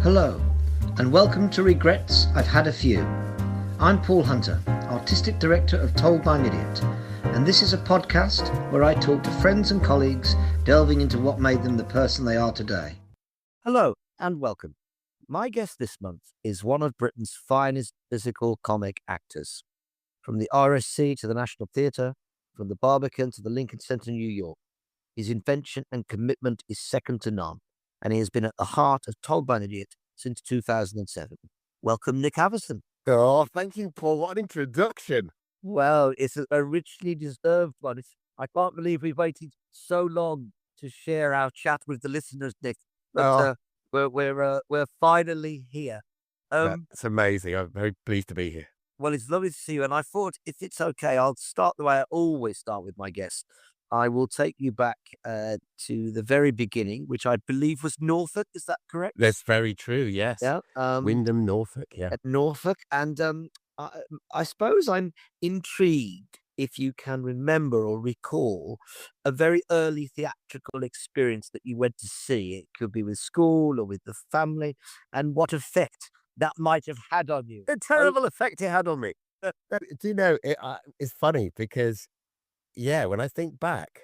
Hello, and welcome to Regrets I've Had a Few. I'm Paul Hunter, Artistic Director of Told by an Idiot, and this is a podcast where I talk to friends and colleagues delving into what made them the person they are today. Hello and welcome. My guest this month is one of Britain's finest physical comic actors. From the RSC to the National Theatre, from the Barbican to the Lincoln Center, New York, his invention and commitment is second to none, and he has been at the heart of Told by an Idiot since 2007. Welcome, Nick Haverson. Oh, thank you, Paul. What an introduction. Well, it's a richly deserved one. I can't believe we've waited so long to share our chat with the listeners, Nick. But we're finally here. That's amazing. I'm very pleased to be here. Well, it's lovely to see you. And I thought, if it's okay, I'll start the way I always start with my guests. I will take you back to the very beginning, which I believe was Norfolk. Is that correct? That's very true, yes. Yeah. Wyndham, Norfolk, yeah. At Norfolk. And I suppose I'm intrigued if you can remember or recall a very early theatrical experience that you went to see. It could be with school or with the family, and what effect that might have had on you. The terrible effect it had on me. Do you know, it's funny because, yeah, when I think back,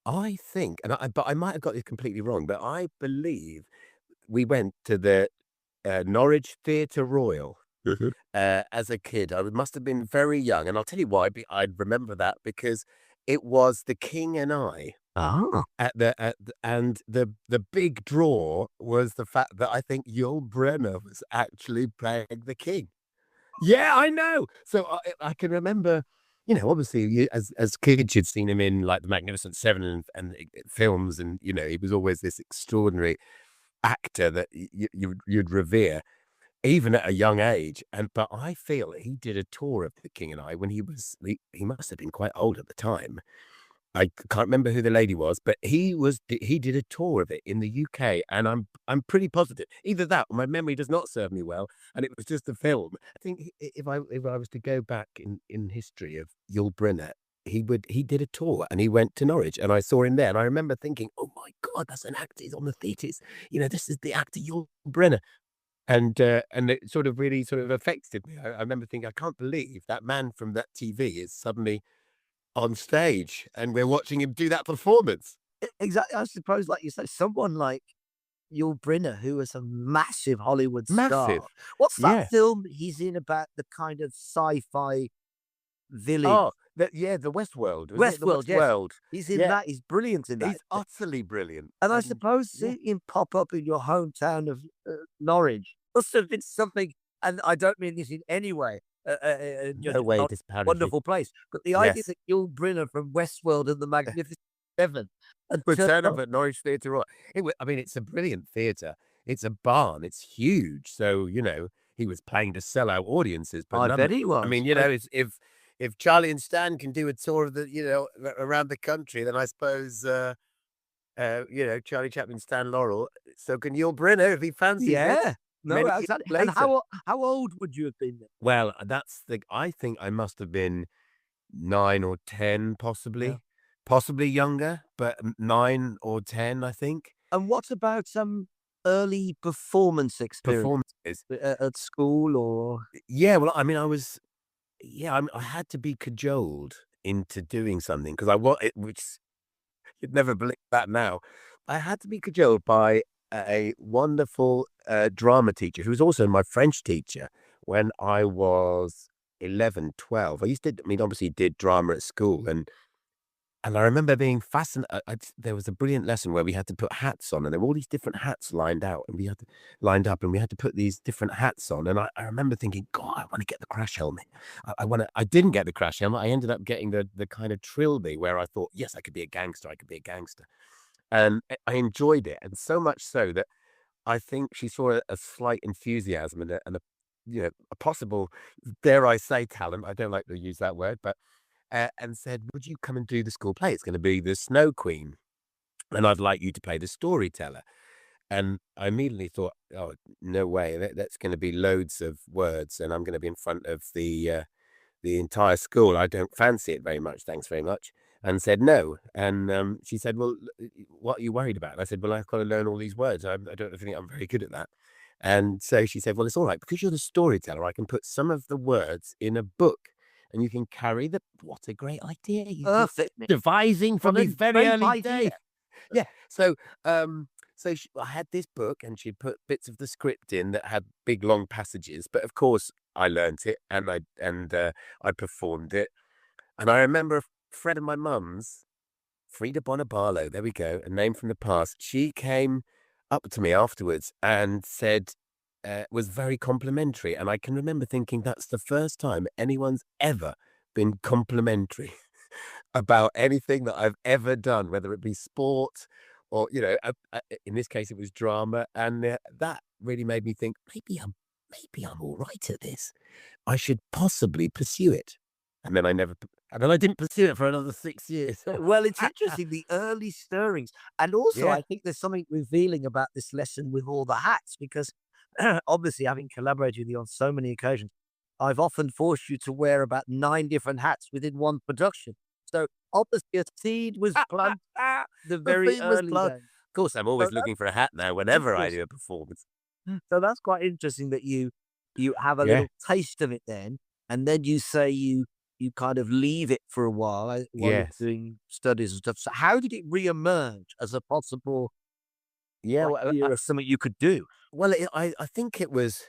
I think, but I might have got this completely wrong, but I believe we went to the Norwich Theatre Royal as a kid. I must have been very young, and I'll tell you why. I'd remember that because it was The King and I. And the big draw was the fact that I think Yul Brynner was actually playing the king. Yeah, I know. So I can remember, you know, obviously as kids you'd seen him in like the Magnificent Seven and films, and you know he was always this extraordinary actor that you'd revere, even at a young age. But I feel he did a tour of The King and I when he must have been quite old at the time. I can't remember who the lady was, but he did a tour of it in the UK, and I'm pretty positive either that or my memory does not serve me well, and it was just a film. I think if I was to go back in history of Yul Brynner, he did a tour and he went to Norwich, and I saw him there, and I remember thinking, oh my God, that's an actor. He's on the theatres. You know, this is the actor Yul Brynner. And it sort of really sort of affected me. I remember thinking, I can't believe that man from that TV is suddenly on stage and we're watching him do that performance. Exactly. I suppose, like you say, someone like Yul Brynner, who was a massive Hollywood star. What's that film he's in about the kind of sci-fi village? Oh, the Westworld. Westworld, yes. Westworld. He's in that. He's brilliant in that. He's utterly brilliant. And I suppose seeing him pop up in your hometown of Norwich must have been something, and I don't mean this in any way. No way disparaging. Wonderful place. But the idea that Yul Brynner from Westworld and the Magnificent Seven would turn up at Norwich Theatre Royal. I mean, it's a brilliant theatre. It's a barn. It's huge. So, you know, he was playing to sell out audiences. But I bet he was. I mean, you know, if Charlie and Stan can do a tour of around the country, then I suppose, you know, Charlie Chaplin, Stan Laurel. So can Yul Brynner if he fancies it. No, exactly. And how old would you have been then? Well, I think I must have been 9 or 10, possibly. Possibly younger, but 9 or 10, I think. And what about some early performance experiences at school or? Yeah, well, I mean, I had to be cajoled into doing something because which you'd never believe that now. I had to be cajoled by a wonderful drama teacher who was also my French teacher when I was 11, 12. Obviously did drama at school, and I remember being fascinated. There was a brilliant lesson where we had to put hats on, and there were all these different hats lined up, and we had to put these different hats on. And I remember thinking, God, I want to get the crash helmet. I didn't get the crash helmet. I ended up getting the kind of trilby where I thought, yes, I could be a gangster. And I enjoyed it, and so much so that I think she saw a slight enthusiasm and a possible, dare I say, talent. I don't like to use that word, but and said, "Would you come and do the school play? It's going to be the Snow Queen, and I'd like you to play the storyteller." And I immediately thought, "Oh, no way! That's going to be loads of words, and I'm going to be in front of the entire school. I don't fancy it very much. Thanks very much." And said no. And she said, "Well, what are you worried about?" And I said, "Well, I've got to learn all these words. I don't think I'm very good at that." And so she said, well, it's all right, because you're the storyteller, I can put some of the words in a book and you can carry the, what a great idea. Perfect. Devising from What a these very great early idea. days. Yeah. So, I had this book and she'd put bits of the script in that had big, long passages. But of course I learnt it and I performed it. And I remember a friend of my mum's, Frida Bonabarlo, there we go, a name from the past. She came up to me afterwards and said, was very complimentary. And I can remember thinking that's the first time anyone's ever been complimentary about anything that I've ever done, whether it be sport or, in this case, it was drama. And that really made me think, maybe I'm all right at this. I should possibly pursue it. And then I didn't pursue it for another 6 years. Well, it's interesting, the early stirrings. And also, Yeah. I think there's something revealing about this lesson with all the hats, because obviously, having collaborated with you on so many occasions, I've often forced you to wear about 9 different hats within one production. So obviously, a seed was planted the very seed was early planted. days. Of course, I'm always looking for a hat now whenever I do a performance. So that's quite interesting that you have a Yeah. little taste of it then, and then you say you kind of leave it for a while while you're Yes. doing studies and stuff. So how did it reemerge as a possible Yeah. idea of something you could do? Well, I think it was,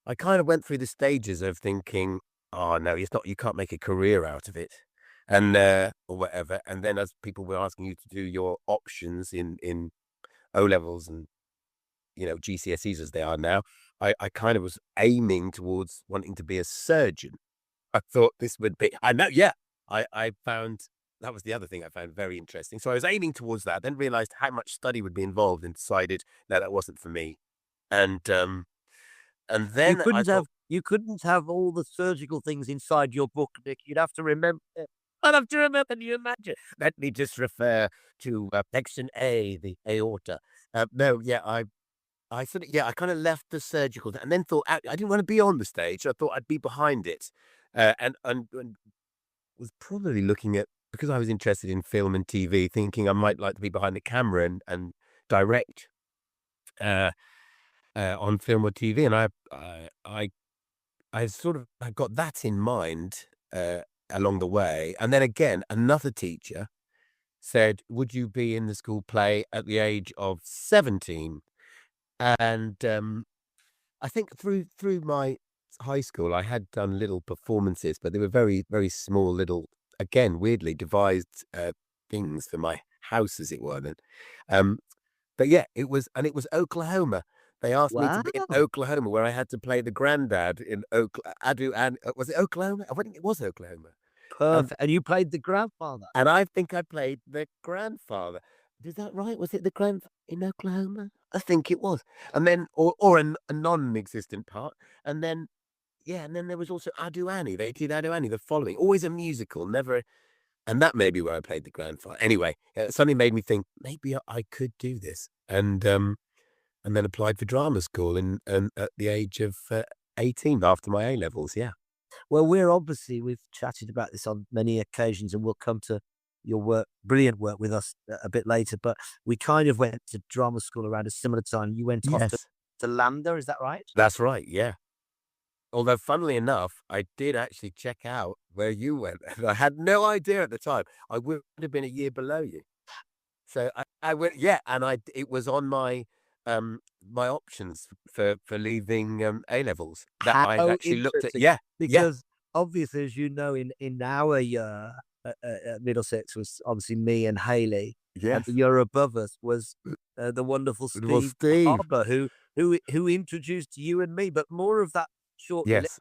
I kind of went through the stages of thinking, oh no, it's not, you can't make a career out of it. And, or whatever. And then as people were asking you to do your options in O levels and, GCSEs as they are now, I kind of was aiming towards wanting to be a surgeon. I thought this would be, I know, yeah. I found, that was the other thing I found very interesting. So I was aiming towards that, then realized how much study would be involved and decided, no, that wasn't for me. And then You couldn't have all the surgical things inside your book, Nick. You'd have to remember. I'd have to remember, can you imagine? Let me just refer to section A, the aorta. No, yeah, I sort of, I kind of left the surgical and then thought, I didn't want to be on the stage. I thought I'd be behind it. And was probably looking at, because I was interested in film and TV, thinking I might like to be behind the camera and direct on film or TV. And I got that in mind along the way. And then again, another teacher said, would you be in the school play at the age of 17? And I think through my high school, I had done little performances, but they were very, very small, little, again, weirdly devised things for my house, as it were. But yeah, it was Oklahoma. They asked me to be in Wow. Oklahoma, where I had to play the granddad in was it Oklahoma? I think it was Oklahoma. Perfect. And you played the grandfather. And I think I played the grandfather. Is that right? Was it the grandfather in Oklahoma? I think it was. And then, or a non-existent part. And then, and then there was also Aduani. They did Aduani the following. Always a musical, never. And that may be where I played the grandfather. Anyway, something made me think maybe I could do this. And then applied for drama school at the age of 18 after my A levels. Yeah. Well, we've chatted about this on many occasions, and we'll come to your work, brilliant work with us a bit later. But we kind of went to drama school around a similar time. You went off to Lambda, is that right? That's right. Yeah. Although, funnily enough, I did actually check out where you went. And I had no idea at the time. I would have been a year below you. So I went, and it was on my my options for leaving A levels that I actually looked at. Interesting. Because obviously, as you know, in our year at Middlesex was obviously me and Haley. And the year above us was the wonderful Steve Harper, who introduced you and me. But more of that shortly. Yes.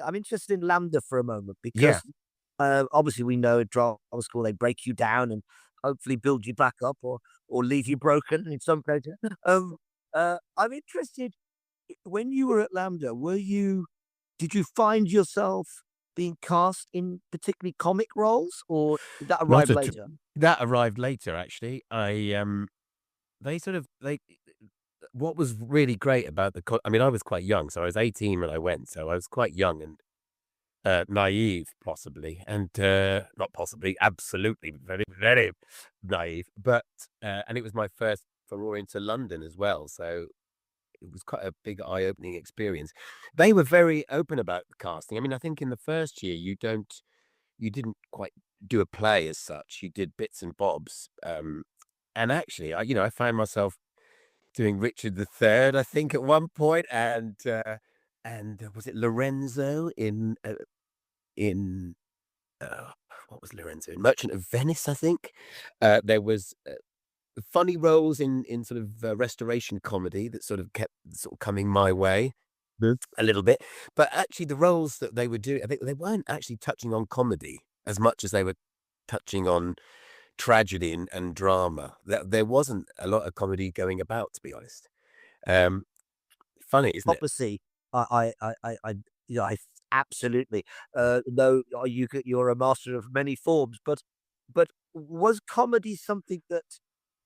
I'm interested in Lambda for a moment, because obviously we know at drama school they break you down and hopefully build you back up or leave you broken in some cases. I'm interested, when you were at Lambda, did you find yourself being cast in particularly comic roles, or did that arrive later? That arrived later, actually. What was really great about I was quite young, so I was 18 when I went, so I was quite young and naive, possibly, and not possibly, absolutely, very, very naive. But and it was my first foray into London as well, so it was quite a big eye-opening experience. They were very open about the casting. I mean, I think in the first year you didn't quite do a play as such. You did bits and bobs. And actually, I found myself doing Richard III, I think, at one point, and was it Lorenzo in what was Lorenzo in Merchant of Venice? I think there was funny roles in sort of restoration comedy that sort of kept sort of coming my way a little bit. But actually, the roles that they would do, I think they weren't actually touching on comedy as much as they were touching on tragedy and drama. There wasn't a lot of comedy going about, to be honest. Um, Funny, isn't it? Prophecy, I absolutely. Though you're a master of many forms, but was comedy something that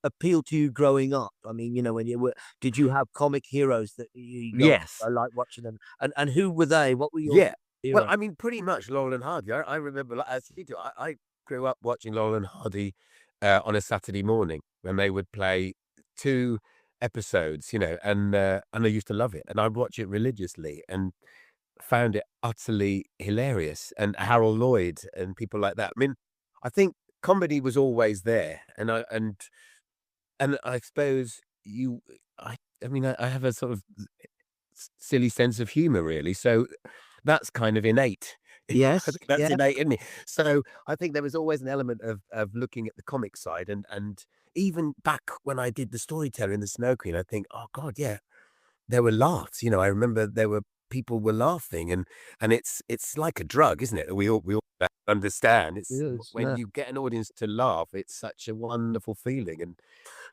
appealed to you growing up? I mean, when did you have comic heroes that Yes. I like watching them, and who were they? What were your Yeah. Well, heroes? I mean, pretty much Laurel and Hardy. I remember, like, as you do, I grew up watching Laurel and Hardy on a Saturday morning when they would play 2 episodes, and I used to love it, and I'd watch it religiously and found it utterly hilarious. And Harold Lloyd and people like that. I mean, I think comedy was always there, and I suppose I mean, I have a sort of silly sense of humor, really. So that's kind of innate. I Yes, think that's yeah. innate in me. So I think there was always an element of looking at the comic side, and even back when I did the storyteller in the Snow Queen, I think, oh God, yeah, there were laughs. I remember people were laughing, and it's like a drug, isn't it? We all understand. It's Yes, when yeah. you get an audience to laugh, it's such a wonderful feeling, and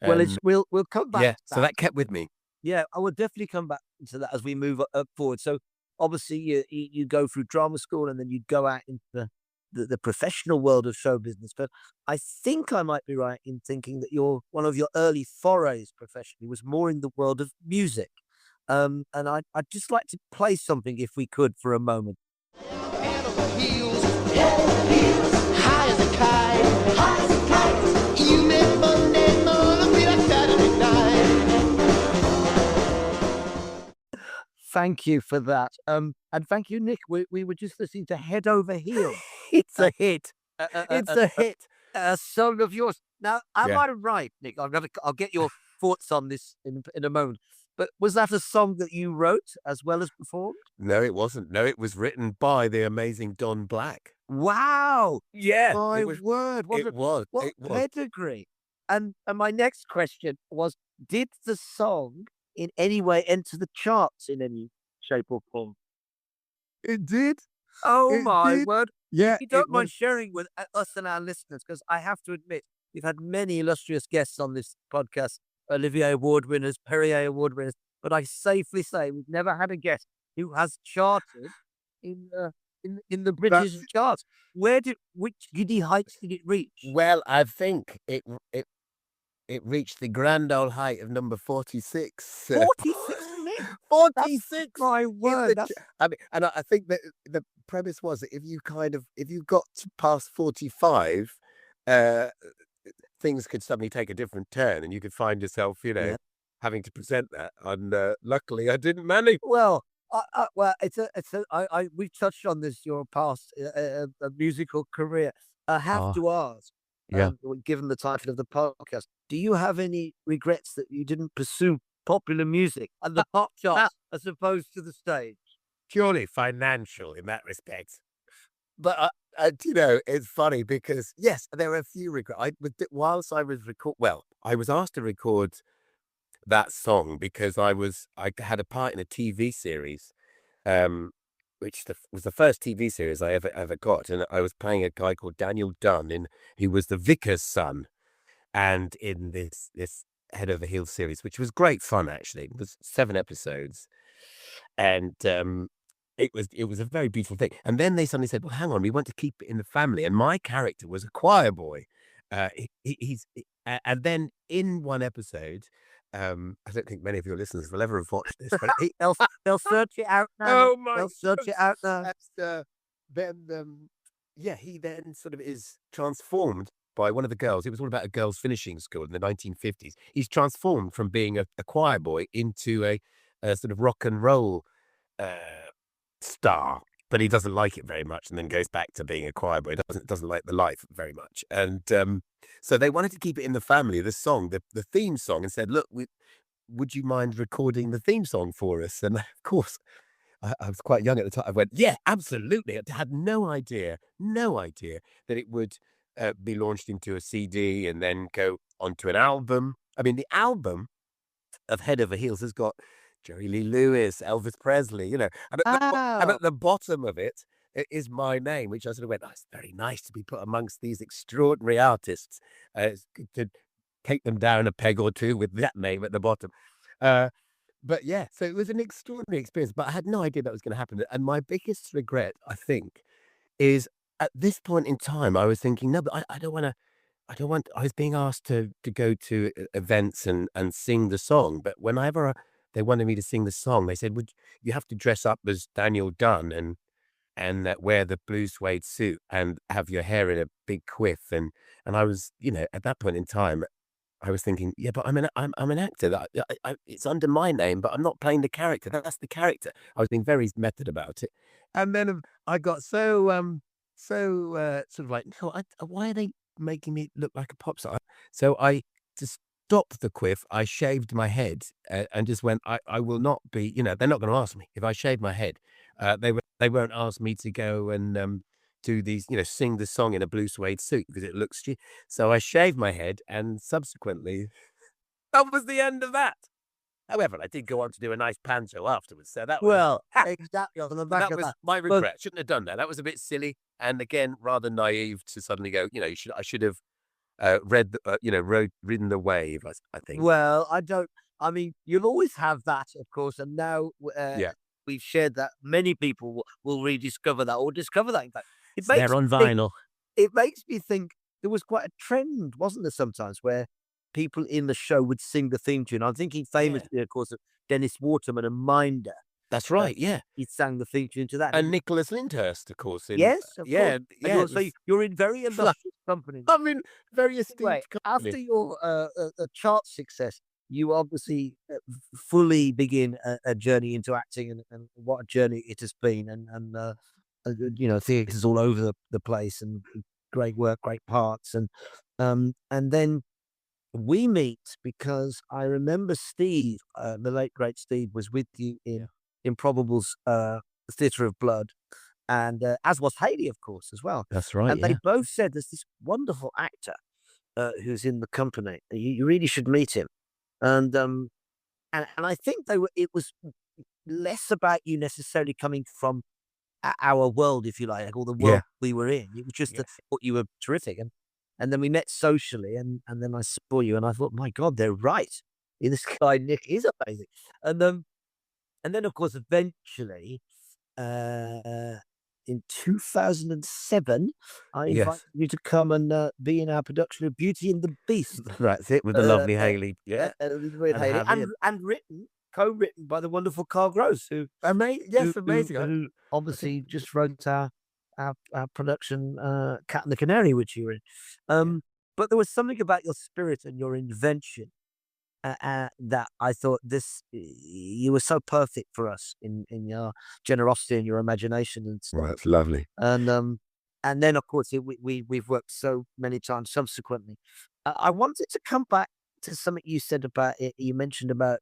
Well, um, we'll come back yeah. to So that. that kept with me. Yeah, I will definitely come back to that as we move up forward. So obviously you go through drama school and then you go out into the professional world of show business. But I think I might be right in thinking that one of your early forays professionally was more in the world of music. And I'd just like to play something if we could for a moment. Head over heels, high as a kite, high as a kite. You make Monday morning feel like Saturday night. Thank you for that. And thank you, Nick. We were just listening to Head Over Heels. It's a hit. a, a, It's a, a hit. a song of yours. Now, am Yeah. I right, Nick? I'll get your thoughts on this in a moment. But was that a song that you wrote as well as performed? No, it wasn't. No, it was written by the amazing Don Black. Wow! Yeah, My it was. word! What It was. what It was. pedigree! And my next question was: did the song in any way enter the charts in any shape or form? It did. Oh It my did. word! Yeah, If you don't it mind was. sharing with us and our listeners, because I have to admit, we've had many illustrious guests on this podcast, Olivier Award winners, Perrier Award winners, but I safely say we've never had a guest who has charted in the British That's charts. Which giddy heights did it reach? well. I think it reached the grand old height of number 46. 46, Nick. 46. My in word, the that's ch- I mean, and I think that the premise was that if you got past 45, uh, things could suddenly take a different turn, and you could find yourself, yeah. having to present that. And luckily, I didn't manage. Well, we've touched on this, your past musical career. I have Oh, to ask, yeah. given the title of the podcast, do you have any regrets that you didn't pursue popular music and the pop charts as opposed to the stage? Purely financial in that respect. But it's funny because yes, there are a few regrets. Whilst I was I was asked to record that song because I had a part in a TV series, um, which was the first TV series I ever got, and I was playing a guy called Daniel Dunn who was the vicar's son, and in this Head Over Heels series, which was great fun actually. It was 7 episodes, and it was a very beautiful thing. And then they suddenly said, "Well, hang on, we want to keep it in the family." And my character was a choir boy. And then in one episode, I don't think many of your listeners will ever have watched this, but They'll search it out now. oh Nick. my, They'll search it out now. yeah, he then sort of is transformed by one of the girls. It was all about a girls' finishing school in the 1950s. He's transformed from being a choir boy into a sort of rock and roll star, but he doesn't like it very much, and then goes back to being a choir boy. Doesn't like the life very much, and so they wanted to keep it in the family. The song, the theme song, and said, "Look, would you mind recording the theme song for us?" And of course, I was quite young at the time. I went, "Yeah, absolutely." I had no idea that it would be launched into a CD and then go onto an album. I mean, the album of Head Over Heels has got Jerry Lee Lewis, Elvis Presley, and Wow. at the bottom of it is my name, which I sort of went, "Oh, it's very nice to be put amongst these extraordinary artists. It's good to take them down a peg or two with that name at the bottom." But yeah, so it was an extraordinary experience, but I had no idea that was going to happen. And my biggest regret, I think, is at this point in time, I was thinking, no, but I don't want to. I was being asked to go to events and sing the song, but whenever they wanted me to sing the song, they said, "Would you have to dress up as Daniel Dunn and wear the blue suede suit and have your hair in a big quiff?" And I was, at that point in time, I was thinking, yeah, but I'm an actor. It's under my name, but I'm not playing the character. That's the character. I was being very method about it, and then I got so sort of like, no, why are they making me look like a pop star? So I to stop the quiff, I shaved my head and just went, I will not be. They're not going to ask me if I shave my head. They won't ask me to go and do these, sing the song in a blue suede suit because it looks stupid. So I shaved my head, and subsequently, that was the end of that. However, I did go on to do a nice panto afterwards, so that was Well, exactly on the back that of was that. my But regret. Shouldn't have done that. That was a bit silly, and again, rather naive to suddenly go. I should have ridden the wave. I think. well, I don't. I mean, you'll always have that, of course, and now Yeah, we've shared that. Many people will rediscover that or discover that. In fact, it it's makes there on me think. vinyl. It makes me think there was quite a trend, wasn't there, sometimes where people in the show would sing the theme tune. I'm thinking Yeah, famously, of course, of Dennis Waterman and Minder. that's Uh, right. Yeah, he sang the theme tune to that. and Nicholas Lyndhurst, of course. Yes, of course. And Yeah. It so was, you're in very illustrious company. I'm in very esteemed Anyway, company. after your chart success, you obviously fully begin a journey into acting, and what a journey it has been. Theatres all over the place, and great work, great parts, and then we meet because I remember Steve, the late great Steve, was with you in Improbable's Theatre of Blood, and as was Haley, of course, as well. That's right. And they both said there's this wonderful actor who's in the company. You really should meet him. And I think it was less about you necessarily coming from our world, if you like, or the Yeah. world we were in. It was just Yeah. that I thought you were terrific. And then we met socially, and then I saw you, and I thought, my God, they're right. This guy, Nick, is amazing. And and then, of course, eventually, uh, in 2007, I invited Yes. you to come and be in our production of Beauty and the Beast. That's it with the Uh, lovely Haley. Yeah. With And Haley, Javier. and co-written by the wonderful Carl Gross, who Yes, amazing. who obviously just wrote our production, Cat and the Canary, which you were in. But there was something about your spirit and your invention that I thought you were so perfect for us in your generosity and your imagination and stuff. Well, that's lovely. And then, of course, we've worked so many times subsequently. I wanted to come back to something you said about it. You mentioned about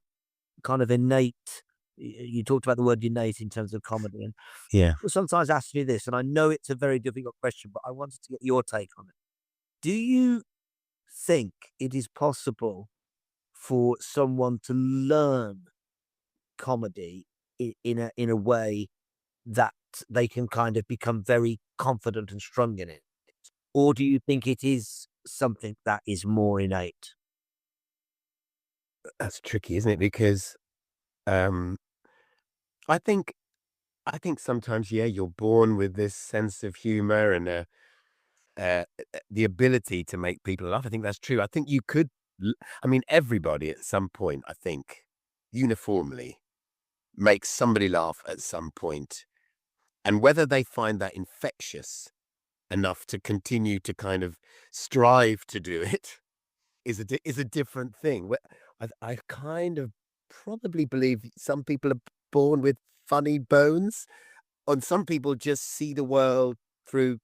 kind of innate. You talked about the word innate in terms of comedy, and Yeah. people sometimes ask me this, and I know it's a very difficult question, but I wanted to get your take on it. Do you think it is possible for someone to learn comedy in a way that they can kind of become very confident and strong in it? Or do you think it is something that is more innate? That's tricky, isn't it? Because um, I think sometimes, yeah, you're born with this sense of humor and the ability to make people laugh. I think that's true. I think you could. I mean, everybody at some point, I think, uniformly makes somebody laugh at some point, and whether they find that infectious enough to continue to kind of strive to do it is a different thing. I kind of probably believe some people are born with funny bones, and some people just see the world through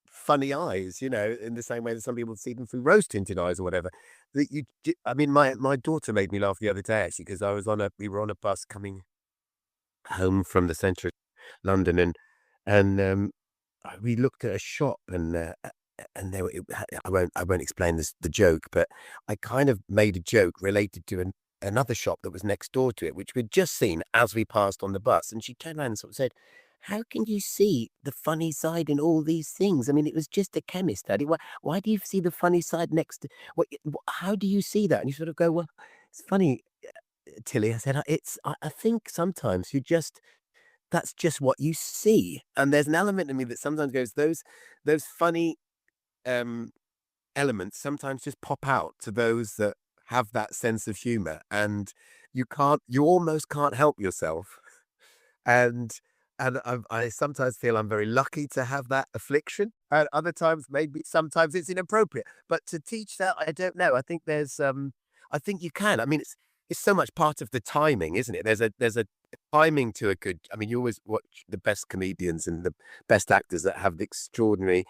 funny eyes, in the same way that some people see them through rose-tinted eyes or whatever. I mean, my daughter made me laugh the other day, actually, because we were on a bus coming home from the centre of London, and we looked at a shop, and there I won't explain the joke, but I kind of made a joke related to another shop that was next door to it, which we'd just seen as we passed on the bus, and she turned around and sort of said, "How can you see the funny side in all these things? I mean, it was just a chemist, Daddy. Why do you see the funny side next to how do you see that?" And you sort of go, "Well, it's funny, Tilly." I said, I think sometimes that's just what you see. And there's an element in me that sometimes goes, those funny um, elements sometimes just pop out to those that have that sense of humor, and you almost can't help yourself. And I sometimes feel I'm very lucky to have that affliction, and other times maybe sometimes it's inappropriate. But to teach that, I don't know. I think you can. I mean, it's so much part of the timing, isn't it? There's a timing to a good. I mean, you always watch the best comedians and the best actors that have the extraordinary,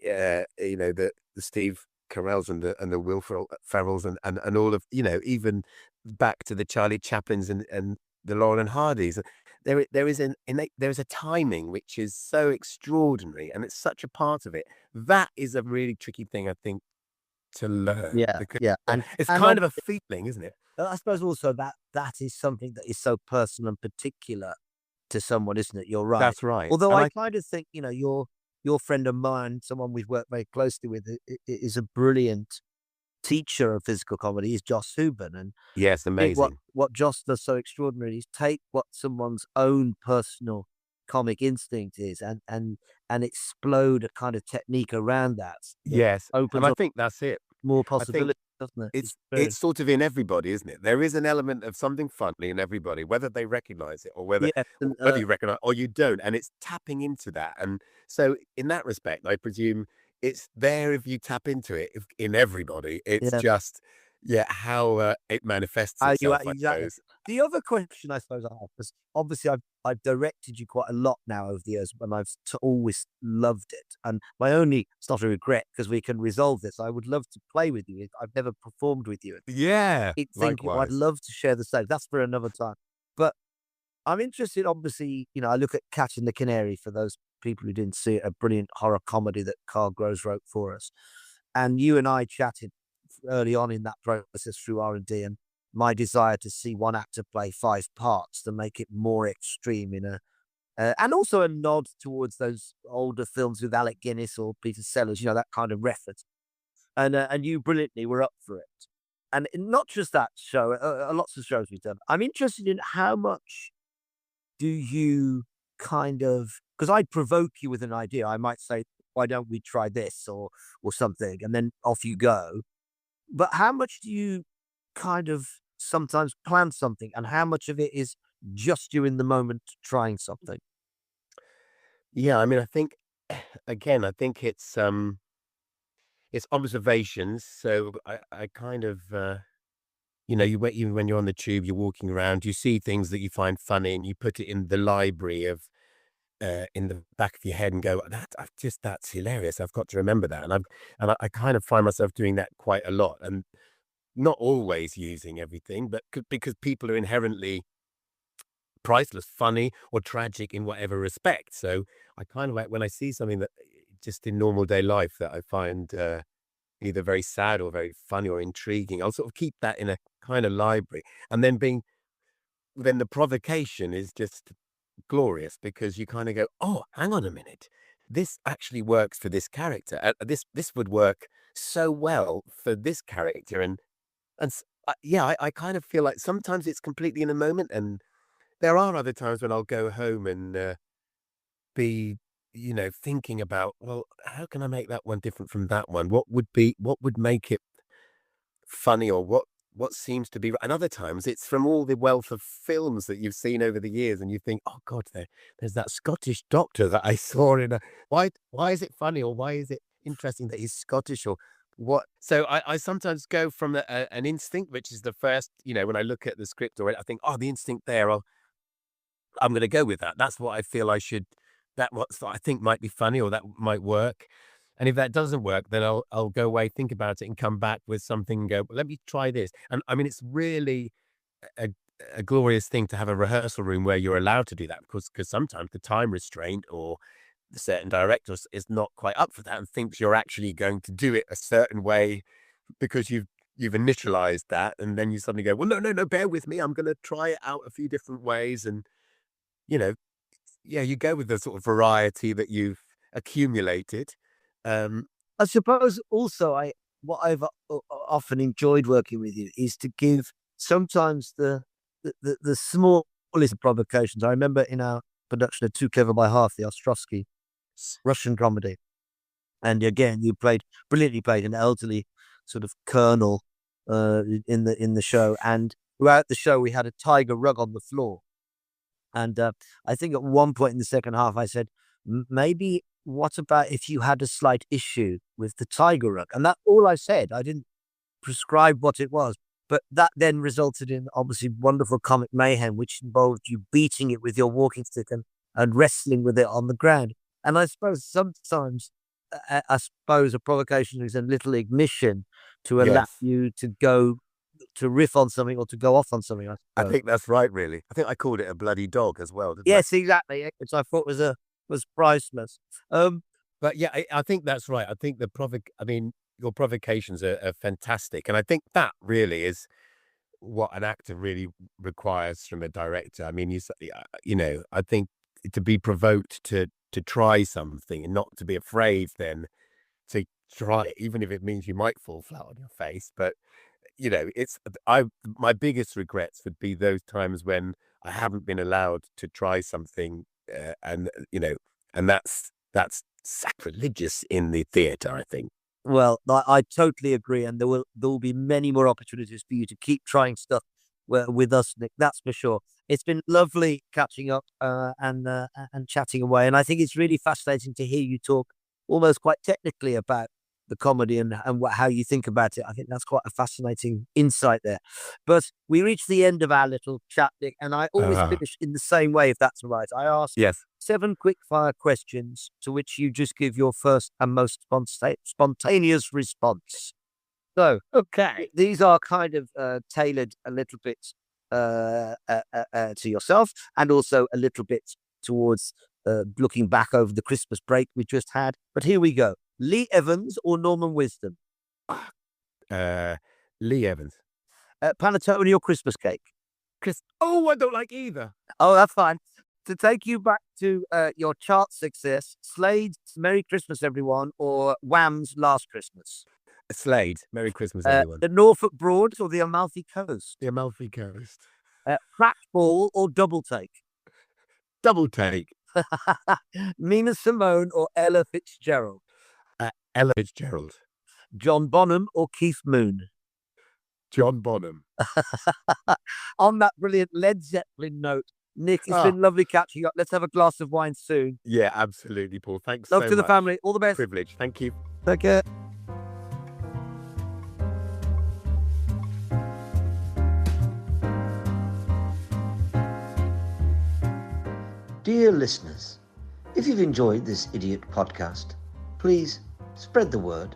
the Steve Carells and the Will Ferrells and all of, even back to the Charlie Chaplins and the Laurel and Hardys. There is a timing which is so extraordinary, and it's such a part of it. That is a really tricky thing, I think, to learn, Yeah, because yeah, it's and kind of a feeling, isn't it? I suppose also that is something that is so personal and particular to someone, isn't it? You're right. That's right. Although And I kind of think, your friend of mine, someone we've worked very closely with, is a brilliant teacher of physical comedy, is Joss Hubin. And yes, I think amazing. what Joss does so extraordinary is take what someone's own personal comic instinct is and explode a kind of technique around that Yes, and opens I up think that's it. more I think possibilities, doesn't it? it's sort of in everybody, isn't it? There is an element of something funny in everybody, whether they recognize it or whether Yes, and whether you recognize or you don't, and it's tapping into that. And so in that respect, I presume it's there if you tap into it. If in everybody, it's yeah. just how it manifests You itself, I exactly. suppose. The other question I suppose I have, because obviously I've directed you quite a lot now over the years, and I've always loved it. And it's not a regret because we can resolve this. I would love to play with you. I've never performed with you. Yeah, I'd likewise. love to share the stage. That's for another time. But I'm interested, obviously, I look at Catching the Canary, for those people who didn't see it, a brilliant horror comedy that Carl Groves wrote for us. And you and I chatted early on in that process through R&D, and my desire to see one actor play 5 parts to make it more extreme and also a nod towards those older films with Alec Guinness or Peter Sellers, that kind of reference. And you brilliantly were up for it. And not just that show, lots of shows we've done. I'm interested in how much do you kind of, because I'd provoke you with an idea. I might say, why don't we try this or something? And then off you go. But how much do you kind of sometimes plan something, and how much of it is just you in the moment trying something? Yeah, I mean, I think again, I think it's observations. So I kind of even when you're on the tube, you're walking around, you see things that you find funny, and you put it in the library of in the back of your head and go, that's hilarious. I've got to remember that, and I kind of find myself doing that quite a lot, and not always using everything, but because people are inherently priceless, funny or tragic in whatever respect. So I kind of like when I see something that just in normal day life that I find either very sad or very funny or intriguing, I'll sort of keep that in a kind of library. And then the provocation is just glorious, because you kind of go, oh, hang on a minute. This actually works for this character. This would work so well for this character. I kind of feel like sometimes it's completely in a moment, and there are other times when I'll go home and be, thinking about, well, how can I make that one different from that one? What would make it funny, or what seems to be, and other times it's from all the wealth of films that you've seen over the years, and you think, oh God, there's that Scottish doctor that I saw in a, why is it funny, or why is it interesting that he's Scottish, or What? So I sometimes go from an instinct, which is the first, when I look at the script or I think, oh, the instinct there, I'm going to go with that. That's what I feel I should, that what I think might be funny or that might work. And if that doesn't work, then I'll go away, think about it and come back with something and go, well, let me try this. And I mean, it's really a, a glorious thing to have a rehearsal room where you're allowed to do that because sometimes the time restraint or the certain director is not quite up for that and thinks you're actually going to do it a certain way because you've initialized that. And then you suddenly go, well, no, bear with me. I'm going to try it out a few different ways. And, you know, yeah, you go with the sort of variety that you've accumulated. I suppose also what I've often enjoyed working with you is to give sometimes the smallest provocations. I remember in our production of Too Clever by Half, the Ostrovsky Russian comedy, and again you brilliantly played an elderly sort of colonel in the show, and throughout the show we had a tiger rug on the floor, and I think at one point in the second half I said, maybe what about if you had a slight issue with the tiger rug? And that's all I said. I didn't prescribe what it was. But that then resulted in obviously wonderful comic mayhem, which involved you beating it with your walking stick and wrestling with it on the ground. And I suppose sometimes, a provocation is a little ignition to allow Yes. you to go to riff on something or to go off on something. I think that's right, really. I think I called it a bloody dog as well, didn't I? Yes, exactly. Which I thought was priceless. But yeah, I think that's right. I think your provocations are fantastic. And I think that really is what an actor really requires from a director. I mean, I think to be provoked to try something and not to be afraid then to try it, even if it means you might fall flat on your face. But, my biggest regrets would be those times when I haven't been allowed to try something and that's sacrilegious in the theatre, I think. Well, I totally agree, and there will be many more opportunities for you to keep trying stuff with us, Nick. That's for sure. It's been lovely catching up and chatting away, and I think it's really fascinating to hear you talk almost quite technically about the comedy and how you think about it. I think that's quite a fascinating insight there. But we reached the end of our little chat, Nick, and I always finish in the same way, if that's all right. I ask Yes. 7 quick-fire questions to which you just give your first and most spontaneous response. So, Okay. these are kind of tailored a little bit to yourself and also a little bit towards looking back over the Christmas break we just had. But here we go. Lee Evans or Norman Wisdom? Lee Evans. Panettone or Christmas cake? I don't like either. Oh, that's fine. To take you back to your chart success, Slade's Merry Christmas, Everyone, or Wham's Last Christmas? Slade. Merry Christmas, everyone. The Norfolk Broads or the Amalfi Coast? The Amalfi Coast. Pratfall or Double Take? Double take. Nina Simone or Ella Fitzgerald? Ella Fitzgerald. John Bonham or Keith Moon? John Bonham. On that brilliant Led Zeppelin note, Nick, it's been lovely catching up. Let's have a glass of wine soon. Yeah, absolutely, Paul. Thanks Love so to the much. family. All the best. Privilege. Thank you. Take care. Dear listeners, if you've enjoyed this Idiot podcast, please spread the word